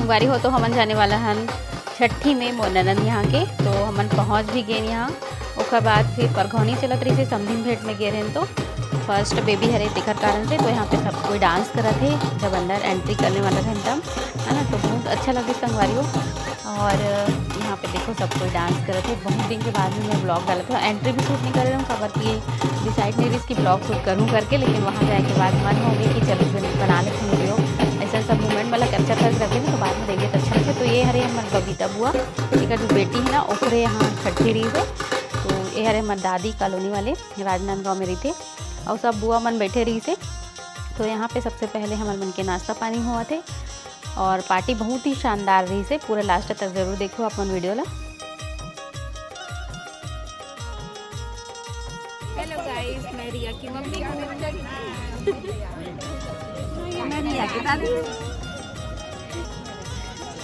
संगवारी हो तो हमन जाने वाला हन छठी में मोर ननद यहाँ के, तो हमन पहुँच भी गए यहाँ। उसके बाद फिर परघौनी चलत रही से समधिन भेंट में गए रहन, तो फर्स्ट बेबी हरे तेकर कारण से तो यहाँ पे सब कोई डांस करा थे जब अंदर एंट्री करने वाला रहन तब, है ना। तो बहुत अच्छा लगे संगवारी हो। और यहाँ पे देखो सब कोई डांस करे थे। बहुत दिन के बाद में मैं ब्लॉग डाला था, एंट्री भी शूट नहीं कर रही हूँ, खबर की डिसाइड नहीं रही इसकी ब्लॉग शूट करूँ करके, लेकिन वहाँ जाए के बाद मन हो गई कि चलो बना लेते हैं वीडियो। ऐसा सब मूवमेंट मतलब कैप्चर कर रखे ना, तो बाद में देखिए तो अच्छा से। तो ये हरे हमारे बबीता बुआ एक जो बेटी है ना, ओकरे यहाँ छठी रही है। तो ये हरे हमारे दादी कॉलोनी वाले राजनांदगांव में रही थे, और सब बुआ मन बैठे रही से। तो यहाँ पे सबसे पहले हमारे मन के नाश्ता पानी हुआ थे, और पार्टी बहुत ही शानदार रही से। पूरा लास्ट तक जरूर देखो अपन वीडियो ला। हेलो गाइस, मैं रिया की मम्मी हूँ। मैं रिया की दादी।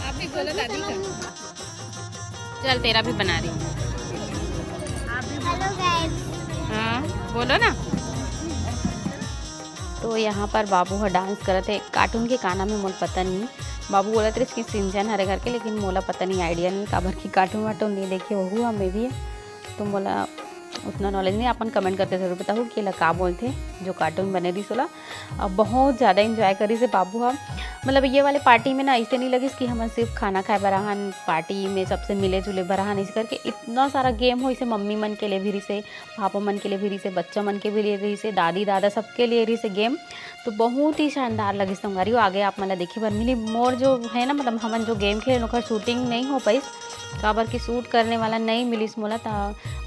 आप भी बोलो दादी का। चल तेरा भी बना रही हूँ। Hello guys. हाँ बोलो ना। तो यहाँ पर बाबू हा डांस करते थे। कार्टून के गाना में मोला पता नहीं, बाबू बोला थे इसकी सिंचन हरे घर के, लेकिन मोला पता नहीं, आइडिया नहीं काबर की कार्टून वाटून नहीं देखे वो हुआ मैं भी, तो मोला उतना नॉलेज नहीं। अपन कमेंट करके जरूर बताओ कि का बोलते जो कार्टून बने रही सोला। अब बहुत ज़्यादा इंजॉय करी से बाबू हा। मतलब ये वाले पार्टी में ना ऐसे नहीं लगी कि हम सिर्फ खाना खाए बराहन, पार्टी में सबसे मिले जुले बराहन, इस करके इतना सारा गेम हो। इसे मम्मी मन के लिए भी रही से, पापा मन के लिए भी रही से, बच्चा मन के भी लिए रही से, दादी दादा सबके लिए रही से गेम। तो बहुत ही शानदार लगी संगवारी हो। आगे आप मतलब देखिए बर मिली मोर जो है ना, मतलब हमन जो गेम खेले ओकर शूटिंग नहीं हो पाई काबर की शूट करने वाला नहीं मिलिस मोला,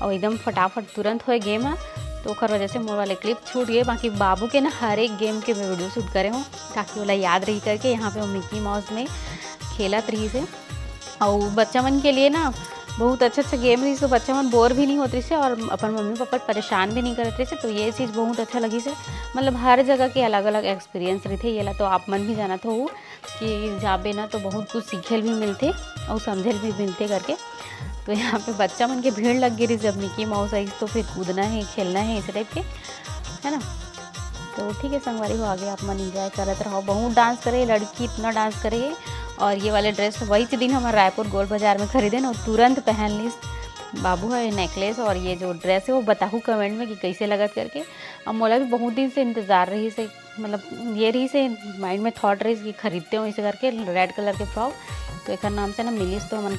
और एकदम फटाफट तुरंत हो गेम है, तो ओकर वजह से मोर वाले क्लिप छूट गए। बाकी बाबू के ना हर एक गेम के मैं वीडियो शूट करे हूँ ताकि वाला याद रही करके। यहाँ पे वो मिक्की माउस में खेलत रही से, और बच्चा मन के लिए ना बहुत अच्छा गेम रही से, बच्चा मन बोर भी नहीं होते से, और अपन मम्मी पापा परेशान भी नहीं करते से। तो ये चीज़ बहुत अच्छा लगी से। मतलब हर जगह के अलग अलग एक्सपीरियंस रही थे। ये ला तो आप मन भी जाना था वो कि जाबे ना तो बहुत कुछ सीखे भी मिलते और समझे भी मिलते करके। तो यहाँ पे बच्चा मन के भीड़ लग गई रही जब मिक्की माउस आई, तो फिर कूदना है खेलना है इस टाइप के, है ना। तो ठीक है संगवारी हो, आगे आप मन इंजॉय करते रहो। बहुत डांस करे लड़की, इतना डांस करे। और ये वाले ड्रेस वही दिन हमारे रायपुर गोल बाजार में खरीदे ना, तुरंत पहन ली बाबू है नेकलेस। और ये जो ड्रेस है वो बताऊँ कमेंट में कि कैसे लगत करके। अब मोला भी बहुत दिन से इंतज़ार रही से, मतलब ये रही से माइंड में थॉट रही कि खरीदते हो इसे करके रेड कलर के फ्रॉक। तो एक नाम से ना मिलीस तो मन।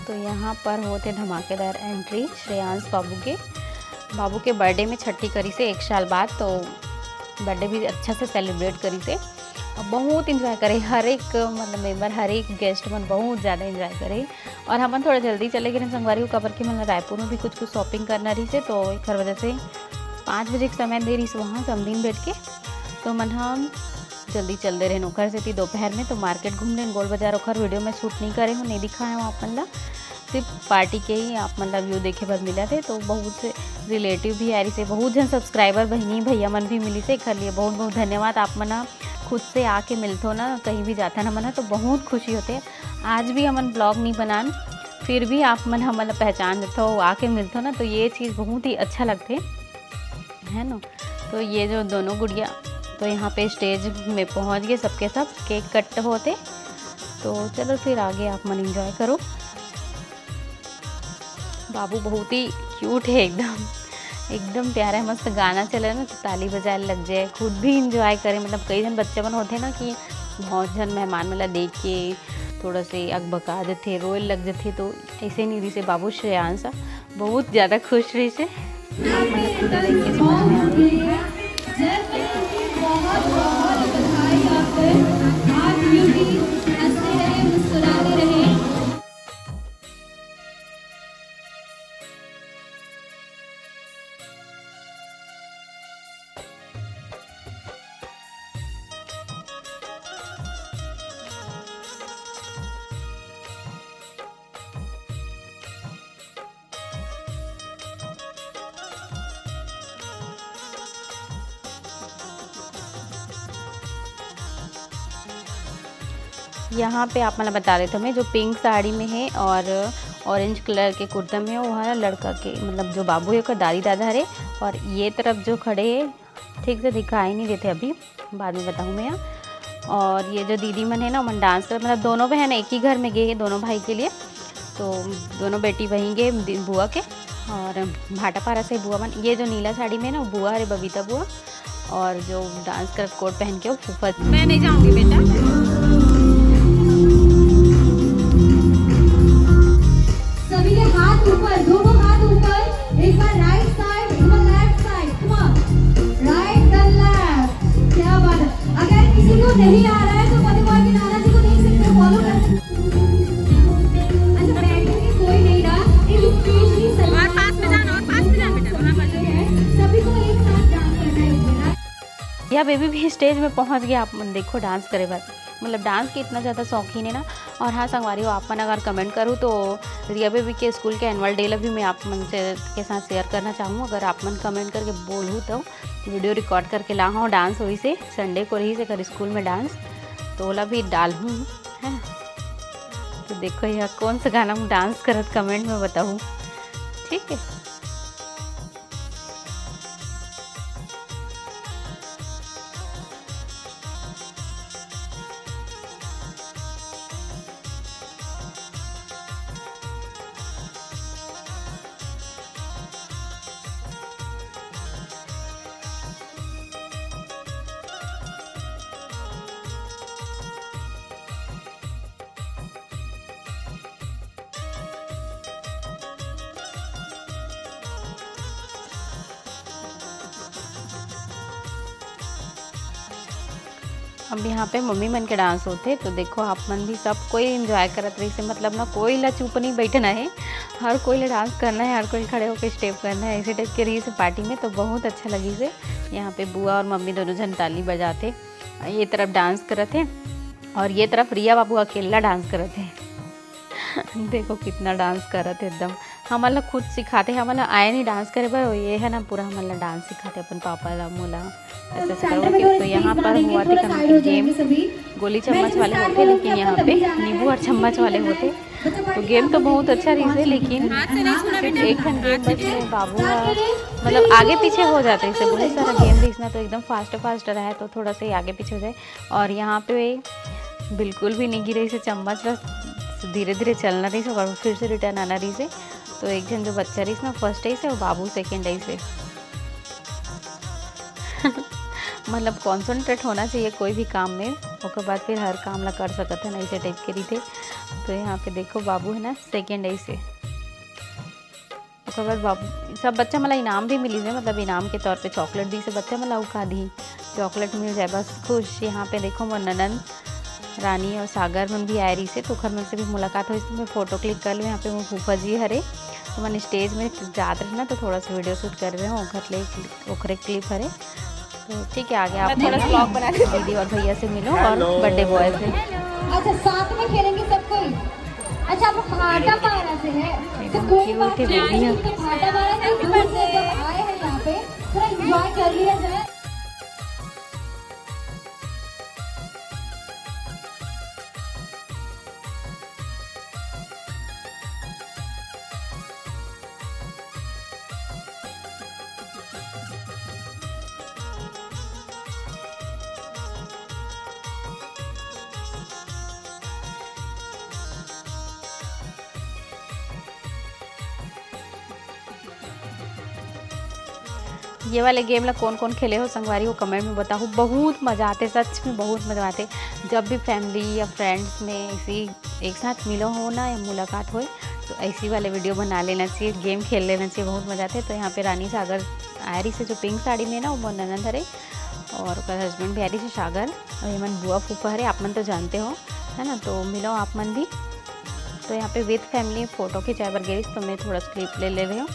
तो यहाँ पर होते धमाकेदार एंट्री श्रेयांश बाबू के बर्थडे में छठी करी से 1 साल बाद। तो बर्थडे भी अच्छा से सेलिब्रेट करी से, और बहुत इंजॉय करे हर एक मतलब मेंबर, हर एक गेस्ट मन बहुत ज़्यादा इंजॉय करे। और हम थोड़ा जल्दी चले गए संगवारी को कबर के, मतलब रायपुर में भी कुछ शॉपिंग करना रही से, तो एक वजह से 5 बजे के समय दे रही से वहाँ समधिन बैठ के। तो मन हम जल्दी चल दे रहे नौकर से थी दोपहर में, तो मार्केट घूम रहे गोल बाजार। ओखर वीडियो में शूट नहीं करे हूँ, नहीं दिखाए हूँ आप मतलब, सिर्फ पार्टी के ही आप मतलब व्यू देखे पर मिला थे। तो बहुत से रिलेटिव भी आ रही से, बहुत जन सब्सक्राइबर बहनी भैया मन भी मिली से। कर लिए बहुत बहुत धन्यवाद। आप मना खुद से आके मिलते हो ना, कहीं भी जाता ना मना, तो बहुत खुशी होते। आज भी हमन ब्लॉग नहीं बनान, फिर भी आप मन हम पहचान देते हो, आके मिलते हो ना, तो ये चीज़ बहुत ही अच्छा लगते है ना। तो ये जो दोनों गुड़िया तो यहाँ पे स्टेज में पहुँच गए सबके सब, केक कट होते। तो चलो फिर आगे आप मन एंजॉय करो। बाबू बहुत ही क्यूट है, एकदम प्यारा है। मस्त गाना चले ना तो ताली बजाए लग जाए, खुद भी इंजॉय करे। मतलब कई जन बच्चे मन होते ना कि बहुत जन मेहमान मतलब देख के थोड़ा से अकबका देते, रोए लग जाते, तो ऐसे नहीं रही से बाबू श्रेयांश बहुत ज़्यादा खुश रही से। यहाँ पे आप मतलब बता रहे थे मैं जो पिंक साड़ी में है, और ऑरेंज कलर के कुर्ता में वो हमारा लड़का के मतलब जो बाबू है का दादी दादा है। और ये तरफ जो खड़े है ठीक से दिखाई नहीं देते, अभी बाद में बताऊँ मैं यहाँ। और ये जो दीदी मन है ना मन डांस कर मतलब दोनों बहन एक ही घर में गए हैं दोनों भाई के लिए, तो दोनों बेटी वहीं गए बुआ के। और भाटापारा से बुआ मन, ये जो नीला साड़ी में ना वो बुआ है बबीता बुआ, और जो डांस कर कोट पहन के वो फूफा। मैं नहीं जाऊंगी बेटा। सभी के हाथ ऊपर, दोनों हाथ ऊपर, एक बार राइट साइड एक बार left side, come on right then left. क्या बात है। अगर किसी को नहीं आ रहा है तो पतिवार के नाना जी को देख सकते हो, फॉलो कर सकते हो। अच्छा बैठने के कोई नहीं रहा, एक स्पेशली और पास में जाना, और पास में जाना बेटा, वहां पर सभी को एक साथ डांस करना है। यह बेबी भी स्टेज में पहुंच गया, आप मन देखो डांस करे बात मतलब डांस के इतना ज़्यादा शौकीन है ना। और हाँ संगवारी हो, आप मन अगर कमेंट करूँ तो रिया बेबी के स्कूल के एनुअल डे भी मैं आप मन से के साथ शेयर करना चाहूँ। अगर आप मन कमेंट करके बोलूँ तो वीडियो रिकॉर्ड करके ला हूँ डांस हुई से संडे को रही से कर स्कूल में डांस, तो ओला भी डाल हूँ है ना। तो देखो यह कौन सा गाना में डांस करत कमेंट में बताऊँ, ठीक है। अब यहाँ पे मम्मी मन के डांस होते, तो देखो आप मन भी सब कोई एंजॉय करत रही से मतलब ना कोई ला चुप नहीं बैठना है, हर कोई ला डांस करना है, हर कोई खड़े होकर स्टेप करना है, ऐसे टाइप के रही से पार्टी में। तो बहुत अच्छा लगी से यहाँ पे बुआ और मम्मी दोनों जन ताली बजाते, ये तरफ डांस करते और ये तरफ रिया बाबू अकेला डांस करते। देखो कितना डांस करते एकदम, हमारा खुद सिखाते, हमारा आए नहीं डांस करे पर ये है ना पूरा हमारा डांस सिखाते अपन पापा ला मोला ऐसे करोगे। तो यहाँ पर हुआ थे गेम गोली चम्मच वाले होते, लेकिन यहाँ पे नींबू और चम्मच वाले होते। तो गेम तो बहुत अच्छा रही है, लेकिन एक घंटे गेम बस में बाबू मतलब आगे पीछे हो जाते इससे बहुत सारा गेम देखना, तो एकदम फास्ट रहा है तो थोड़ा सा ही आगे पीछे हो जाए। और यहाँ पे बिल्कुल भी नहीं गिरे से चम्मच, बस धीरे धीरे चलना रही से और फिर से रिटर्न आना रही से। तो एक जन जो बच्चा रही ना फर्स्ट आई से और बाबू सेकेंड आई से। मतलब कॉन्सेंट्रेट होना चाहिए कोई भी काम में, उसके बाद फिर हर काम ला कर सकते हैं ना, ऐसे टाइप के रही थे। तो यहाँ पे देखो बाबू है ना सेकेंड आई से, उसके बाद बाबू सब बच्चा मतलब इनाम भी मिली है, मतलब इनाम के तौर पे चॉकलेट दी से बच्चा मतलब उका दी चॉकलेट मिल जाए बस खुश। यहाँ पे देखो वो ननन रानी और सागर मन भी आए रही से, तो खर मन से भी मुलाकात हुई, मैं फ़ोटो क्लिक कर लूँ। यहाँ पे वो फूफा जी हरे, तो मैंने स्टेज में जाते रहे ना तो थोड़ा सा वीडियो शूट कर रहे हूँ ओखरे क्लिप हरे। तो ठीक है आगे आप थोड़ा ब्लॉग बना के दीदी और भैया से मिलो और बर्थडे बॉय से। अच्छा साथ में खेलेंगे सब कोई। अच्छा आप भाटापारा से है तो कोई बात नहीं, भाटापारा से दूर से जब आए हैं यहाँ पे थोड़ा एंजॉय कर लिया जाए। ये वाले गेम ला कौन कौन खेले हो संगवारी को कमेंट में बताओ, बहुत मज़ा आते, सच में बहुत मज़ा आते। जब भी फैमिली या फ्रेंड्स में इसी एक साथ मिलो हो ना या मुलाकात हो तो ऐसी वाले वीडियो बना लेना चाहिए, गेम खेल लेना चाहिए, बहुत मज़ा आते। तो यहाँ पे रानी सागर आयरी से जो पिंक साड़ी में ना वो ननद हरे और हस्बैंड भी आयरी से सागर और ये मन बुआ फूफा हरे, आप मन तो जानते हो है ना, तो मिलो आप मन भी। तो यहाँ पे विद फैमिली फ़ोटो खिंचाए बर गई, तो मैं थोड़ा क्लिप ले रही हूँ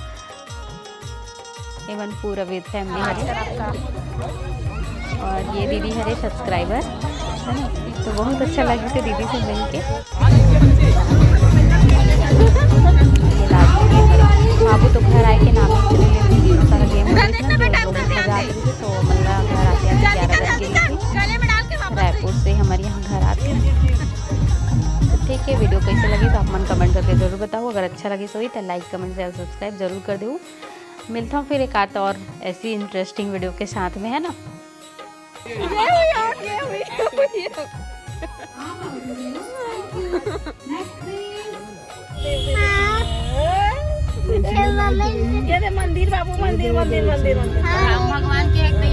एवं पूरा विद फैमिली हरे। और ये दीदी हरे सब्सक्राइबर है ना, तो बहुत अच्छा लगे थे दीदी से मिल के। बाबू तो घर आए के नाम सारा गेम मजा आती थी, तो मतलब घर आते आते 11 बज गई थी, रायपुर से हमारे यहाँ घर आते हैं। ठीक है, वीडियो कैसे लगी तो आप मन कमेंट करके ज़रूर बताओ। अगर अच्छा लगे सो ही तो लाइक कमेंट शेयर सब्सक्राइब जरूर कर दो। मिलता हूँ फिर एक आध और ऐसी इंटरेस्टिंग वीडियो के साथ में, है ना। मंदिर बाबू मंदिर मंदिर मंदिर भगवान के